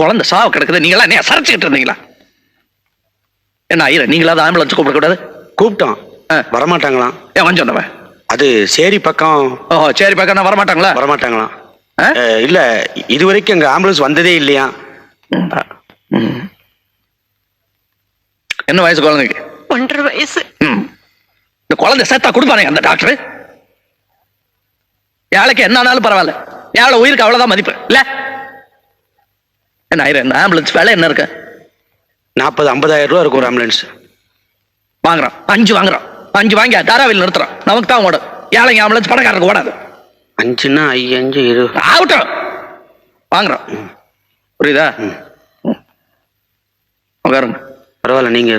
குழந்தை சாவு கிடக்குது, நீங்களா என்ன சரிச்சுக்கிட்டு இருந்தீங்களா? என்ன ஐயர், நீங்களாவது ஆம்புலன்ஸ் கூப்பிடக்கூடாது? கூப்பிட்டோம், வரமாட்டாங்களாம். ஏன் வந்து சொன்னவன்? அது சேரி பக்கம். ஓஹோ, சரி பக்கம் வரமாட்டாங்களா? வரமாட்டாங்களாம். இல்ல, இது வரைக்கும் எங்க ஆம்புலன்ஸ் வந்ததே இல்லையா. என்ன வயசு குழந்தைக்கு? 1.5 வயசு. இந்த குழந்தை சேர்த்தா கொடுப்பானே அந்த டாக்டர். ஏழைக்கு என்ன ஆனாலும் பரவாயில்ல, ஏழை உயிருக்கு அவ்வளவுதான் மதிப்பு இல்ல? என்ன ஆயிரம், இந்த ஆம்புலன்ஸ் வேலை என்ன இருக்கு? 40-50,000 ரூபா இருக்கும் ஒரு ஆம்புலன்ஸ். வாங்குறோம், 5 வாங்குறோம், 5 வாங்கி தாராவில் நிறுத்துறோம். நமக்கு தான் ஓடும், ஏழைங்க ஆம்புலன்ஸ் பணக்காரருக்கு ஓடாது. 5ன்னா 5 20 ஆகட்டும், வாங்குறோம். புரியுதா? உட்காருங்க. பரவாயில்ல, நீங்க